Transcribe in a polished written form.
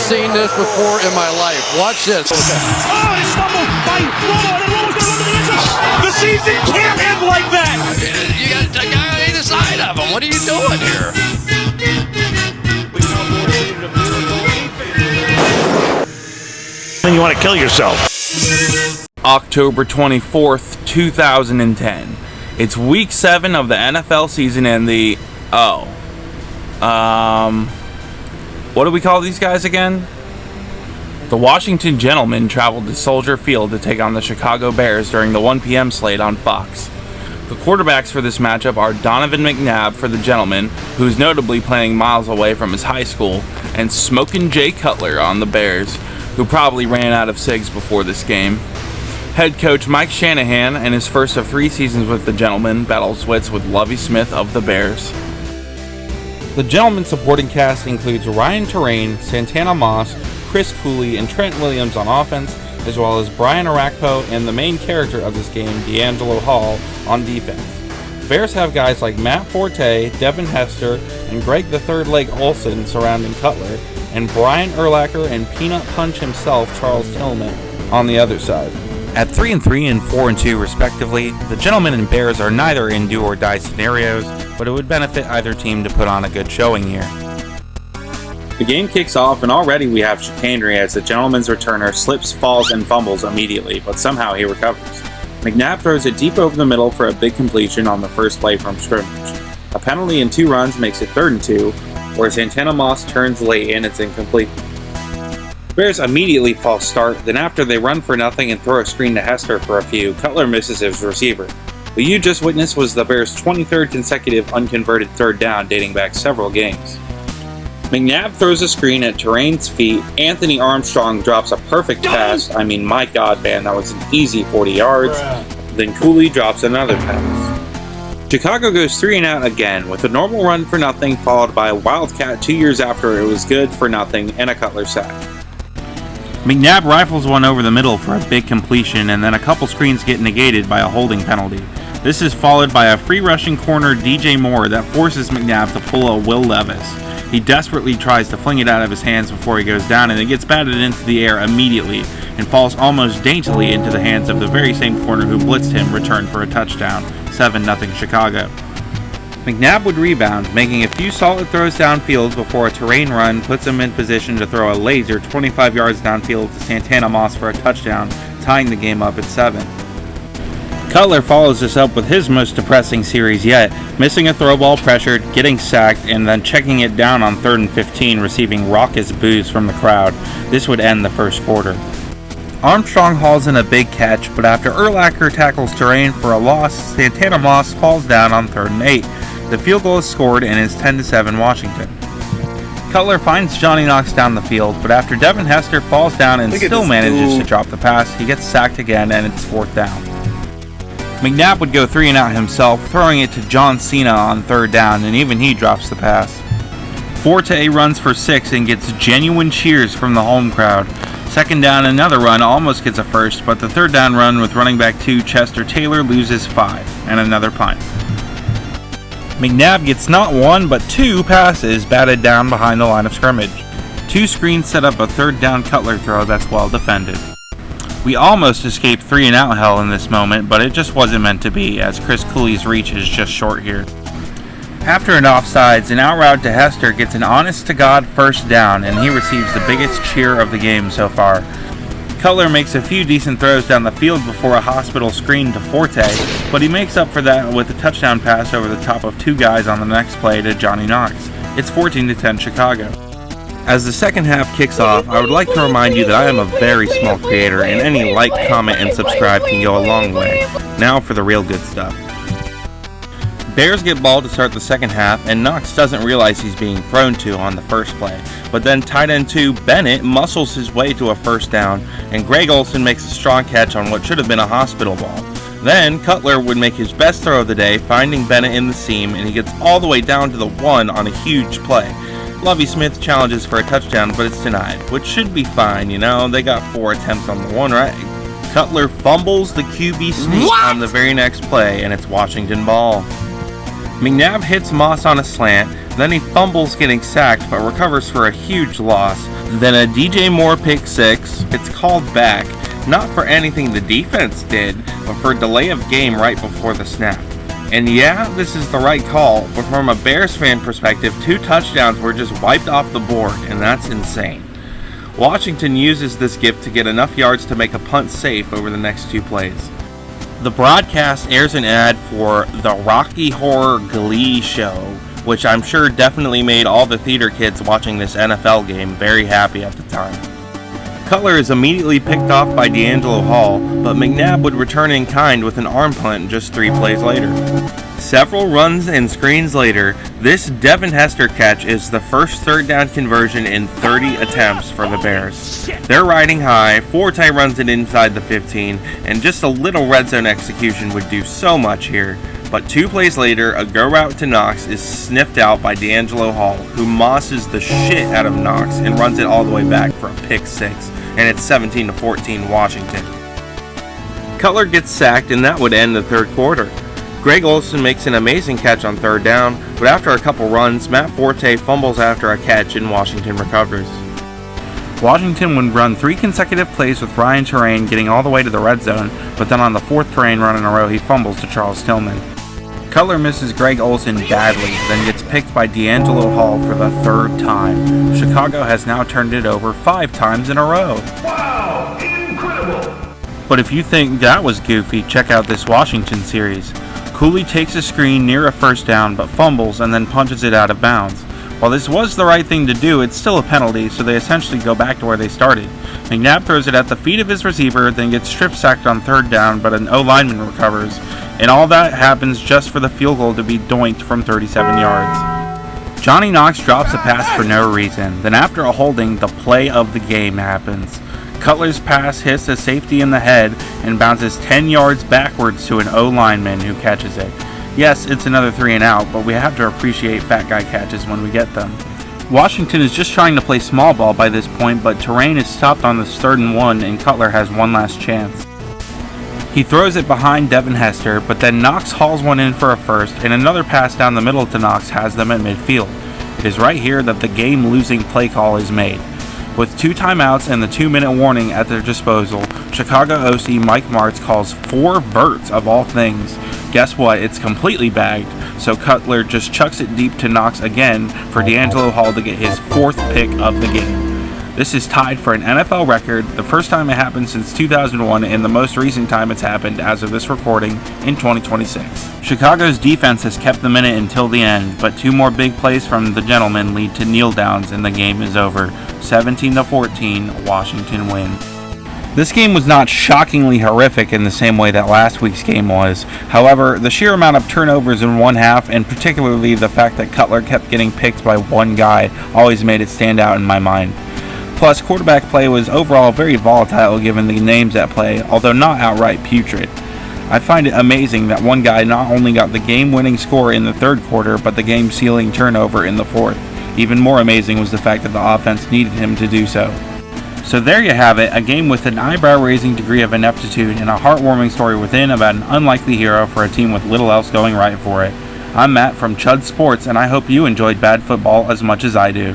seen this before in my life. Watch this. Oh, he stumbled by Romo, and Romo's going to run to the end zone. The season can't end like that. You got a guy on either side of him. What are you doing here? Then you want to kill yourself. October 24th, 2010. It's week 7 of the NFL season and the... what do we call these guys again? The Washington Gentlemen traveled to Soldier Field to take on the Chicago Bears during the 1 p.m. slate on Fox. The quarterbacks for this matchup are Donovan McNabb for the Gentlemen, who's notably playing miles away from his high school, and Smokin' Jay Cutler on the Bears, who probably ran out of cigs before this game. Head coach Mike Shanahan, in his first of 3 seasons with the Gentlemen, battles wits with Lovie Smith of the Bears. The Gentlemen supporting cast includes Ryan Terrain, Santana Moss, Chris Cooley, and Trent Williams on offense, as well as Brian Arakpo and the main character of this game, D'Angelo Hall, on defense. The Bears have guys like Matt Forte, Devin Hester, and Greg the Third Leg Olsen surrounding Cutler, and Brian Urlacher and Peanut Punch himself, Charles Tillman, on the other side. At 3-3 and 4-2 respectively, the Gentlemen and Bears are neither in do-or-die scenarios, but it would benefit either team to put on a good showing here. The game kicks off and already we have chicanery as the Gentleman's returner slips, falls, and fumbles immediately, but somehow he recovers. McNabb throws it deep over the middle for a big completion on the first play from scrimmage. A penalty and 2 runs makes it 3rd and 2, where Santana Moss turns late and it's incomplete. Bears immediately false start, then after they run for nothing and throw a screen to Hester for a few, Cutler misses his receiver. What you just witnessed was the Bears' 23rd consecutive unconverted 3rd down dating back several games. McNabb throws a screen at Terrain's feet, Anthony Armstrong drops a perfect pass, I mean my god man, that was an easy 40 yards, then Cooley drops another pass. Chicago goes 3 and out again, with a normal run for nothing followed by a Wildcat 2 years after it was good for nothing and a Cutler sack. McNabb rifles one over the middle for a big completion, and then a couple screens get negated by a holding penalty. This is followed by a free rushing corner DJ Moore that forces McNabb to pull a Will Levis. He desperately tries to fling it out of his hands before he goes down, and it gets batted into the air immediately and falls almost daintily into the hands of the very same corner who blitzed him, returned for a touchdown, 7-0 Chicago. McNabb would rebound, making a few solid throws downfield before a Terrain run puts him in position to throw a laser 25 yards downfield to Santana Moss for a touchdown, tying the game up at 7. Cutler follows this up with his most depressing series yet, missing a throw ball pressured, getting sacked, and then checking it down on 3rd and 15, receiving raucous boos from the crowd. This would end the first quarter. Armstrong hauls in a big catch, but after Urlacher tackles Terrain for a loss, Santana Moss falls down on 3rd and 8. The field goal is scored and is 10-7 Washington. Cutler finds Johnny Knox down the field, but after Devin Hester falls down and still manages to drop the pass, he ggets sacked again and it's 4th down. McNabb would go 3 and out himself, throwing it to John Cena on 3rd down, and even he drops the pass. Forte runs for 6 and gets genuine cheers from the home crowd. 2nd down, another run almost gets a first, but the 3rd down run with running back 2 Chester Taylor loses 5, and another punt. McNabb gets not 1 but 2 passes batted down behind the line of scrimmage. 2 screens set up a 3rd down Cutler throw that's well defended. We almost escaped 3 and out hell in this moment, but it just wasn't meant to be, as Chris Cooley's reach is just short here. After an offsides, an out route to Hester gets an honest-to-God 1st down, and he receives the biggest cheer of the game so far. Cutler makes a few decent throws down the field before a hospital screen to Forte, but he makes up for that with a touchdown pass over the top of 2 guys on the next play to Johnny Knox. It's 14-10 Chicago. As the second half kicks off, I would like to remind you that I am a very small creator, and any like, comment, and subscribe can go a long way. Now for the real good stuff. Bears get ball to start the second half, and Knox doesn't realize he's being thrown to on the first play. But then tight end 2, Bennett, muscles his way to a 1st down, and Greg Olsen makes a strong catch on what should have been a hospital ball. Then Cutler would make his best throw of the day, finding Bennett in the seam, and he gets all the way down to the 1 on a huge play. Lovie Smith challenges for a touchdown, but it's denied, which should be fine, you know, they got 4 attempts on the 1, right? Cutler fumbles the QB sneak on the very next play, and it's Washington ball. McNabb hits Moss on a slant, then he fumbles getting sacked but recovers for a huge loss, Then a DJ Moore pick six. It's called back, not for anything the defense did, but for a delay of game right before the snap. And yeah, this is the right call, but from a Bears fan perspective, 2 touchdowns were just wiped off the board, and that's insane. Washington uses this gift to get enough yards to make a punt safe over the next 2 plays. The broadcast airs an ad for the Rocky Horror Glee Show, which I'm sure definitely made all the theater kids watching this NFL game very happy at the time. Cutler is immediately picked off by D'Angelo Hall, but McNabb would return in kind with an arm punt just 3 plays later. Several runs and screens later, this Devin Hester catch is the first third down conversion in 30 attempts for the Bears. They're riding high, Forte runs it inside the 15, and just a little red zone execution would do so much here. But 2 plays later, a go route to Knox is sniffed out by D'Angelo Hall, who mosses the shit out of Knox and runs it all the way back for a pick 6, and it's 17-14 Washington. Cutler gets sacked, and that would end the third quarter. Greg Olsen makes an amazing catch on third down, but after a couple runs, Matt Forte fumbles after a catch and Washington recovers. Washington would run 3 consecutive plays with Ryan Terrain getting all the way to the red zone, but then on the 4th Terrain run in a row, he fumbles to Charles Tillman. Cutler misses Greg Olsen badly, then gets picked by D'Angelo Hall for the 3rd time. Chicago has now turned it over 5 times in a row. Wow, incredible! But if you think that was goofy, check out this Washington series. Cooley takes a screen near a first down, but fumbles and then punches it out of bounds. While this was the right thing to do, it's still a penalty, so they essentially go back to where they started. McNabb throws it at the feet of his receiver, then gets strip-sacked on third down, but an O-lineman recovers. And all that happens just for the field goal to be doinked from 37 yards. Johnny Knox drops a pass for no reason. Then after a holding, the play of the game happens. Cutler's pass hits a safety in the head and bounces 10 yards backwards to an O-lineman who catches it. Yes, it's another 3 and out, but we have to appreciate fat guy catches when we get them. Washington is just trying to play small ball by this point, but Terrain is stopped on the 3rd and 1 and Cutler has one last chance. He throws it behind Devin Hester, but then Knox hauls one in for a first, and another pass down the middle to Knox has them at midfield. It is right here that the game-losing play call is made. With 2 timeouts and the 2-minute warning at their disposal, Chicago OC Mike Martz calls 4 verts of all things. Guess what? It's completely bagged, so Cutler just chucks it deep to Knox again for D'Angelo Hall to get his 4th pick of the game. This is tied for an NFL record, the first time it happened since 2001, and the most recent time it's happened as of this recording in 2026. Chicago's defense has kept them in it until the end, but 2 more big plays from the gentlemen lead to kneel downs and the game is over. 17-14, Washington wins. This game was not shockingly horrific in the same way that last week's game was. However, the sheer amount of turnovers in one half, and particularly the fact that Cutler kept getting picked by one guy, always made it stand out in my mind. Plus, quarterback play was overall very volatile given the names at play, although not outright putrid. I find it amazing that one guy not only got the game-winning score in the 3rd quarter, but the game-sealing turnover in the 4th. Even more amazing was the fact that the offense needed him to do so. So there you have it, a game with an eyebrow-raising degree of ineptitude and a heartwarming story within about an unlikely hero for a team with little else going right for it. I'm Matt from Chud Sports, and I hope you enjoyed bad football as much as I do.